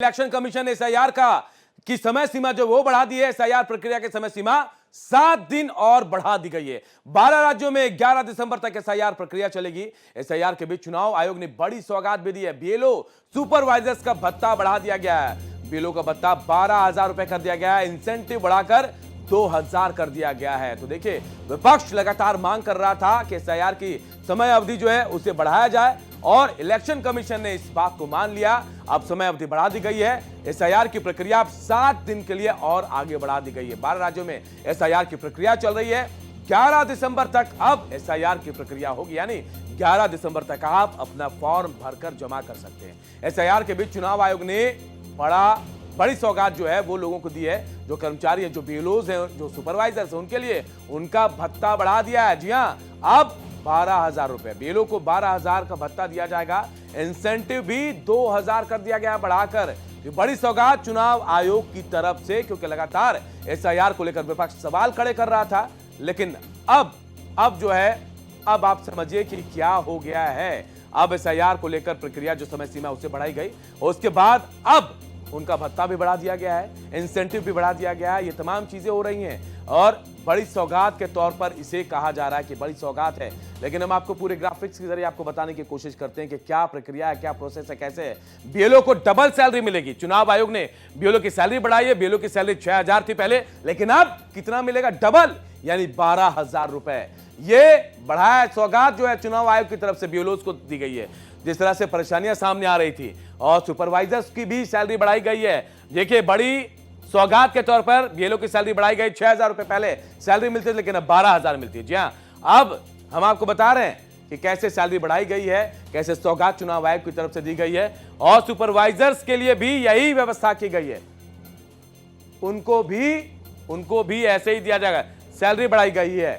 Election commission ने SIR की समय सीमा जो वो बढ़ा दी है। एसआईआर प्रक्रिया की समय सीमा 7 दिन और बढ़ा दी गई है। 12 राज्यों में 11 दिसंबर तक एसआईआर प्रक्रिया चलेगी। एसआईआर के बीच चुनाव आयोग ने बड़ी सौगात भी दी है। बीएलओ सुपरवाइजर्स का भत्ता बढ़ा दिया गया है। बीएलओ का भत्ता 12,000 रुपए कर दिया गया है। इंसेंटिव बढ़ाकर 2,000 कर दिया गया है। तो देखिए, विपक्ष लगातार मांग कर रहा था कि एसआईआर की समय अवधि जो है उसे बढ़ाया जाए और इलेक्शन कमीशन ने इस बात को मान लिया। अब समय अवधि बढ़ा दी गई है। एसआईआर की प्रक्रिया अब 7 दिन के लिए और आगे बढ़ा दी गई है। 12 राज्यों में एसआईआर की प्रक्रिया चल रही है। 11 दिसंबर तक अब एसआईआर की प्रक्रिया होगी, यानी 11 दिसंबर तक आप अपना फॉर्म भरकर जमा कर सकते हैं। एसआईआर के बीच चुनाव आयोग ने बड़ी सौगात जो है वो लोगों को दी है। जो कर्मचारी हैं, जो बीएलओज हैं, जो सुपरवाइजर्स हैं, उनके लिए उनका भत्ता बढ़ा दिया है। जी हां, अब 12,000 रुपए बीएलओ को 12,000 का भत्ता दिया जाएगा। इंसेंटिव भी 2,000 कर दिया गया बढ़ाकर। ये बड़ी सौगात चुनाव आयोग की तरफ से, क्योंकि लगातार एसआईआर को लेकर विपक्ष सवाल खड़े कर रहा था। लेकिन अब जो है, अब आप समझिए कि क्या हो गया है। अब एसआईआर को लेकर प्रक्रिया जो समय सीमा उससे बढ़ाई गई और उसके बाद अब उनका भत्ता भी बढ़ा दिया गया है, इंसेंटिव भी बढ़ा दिया गया है। ये तमाम चीजें हो रही हैं और बड़ी सौगात के तौर पर इसे कहा जा रहा है कि बड़ी सौगात है। लेकिन हम आपको पूरे ग्राफिक्स के जरिए आपको बताने की कोशिश करते हैं कि क्या प्रक्रिया है, क्या प्रोसेस है, कैसे है। बीएलओ को डबल सैलरी मिलेगी। चुनाव आयोग ने बीएलओ की सैलरी बढ़ाई है। बीएलओ की सैलरी 6,000 थी पहले, लेकिन अब कितना मिलेगा? डबल, यानी 12,000 रुपए। ये बढ़ाया सौगात जो है चुनाव आयोग की तरफ से बीएलओ को दी गई है। जिस तरह से परेशानियां सामने आ रही थी और सुपरवाइजर्स की भी सैलरी बढ़ाई गई है। देखिए, बड़ी सौगात के तौर पर बीएलओ की सैलरी बढ़ाई गई। 6,000 रुपए पहले सैलरी मिलती थी, लेकिन अब 12,000 मिलती है। जी हां, अब हम आपको बता रहे हैं कि कैसे सैलरी बढ़ाई गई है, कैसे सौगात चुनाव आयोग की तरफ से दी गई है और सुपरवाइजर्स के लिए भी यही व्यवस्था की गई है। उनको भी ऐसे ही दिया जाएगा। सैलरी बढ़ाई गई है।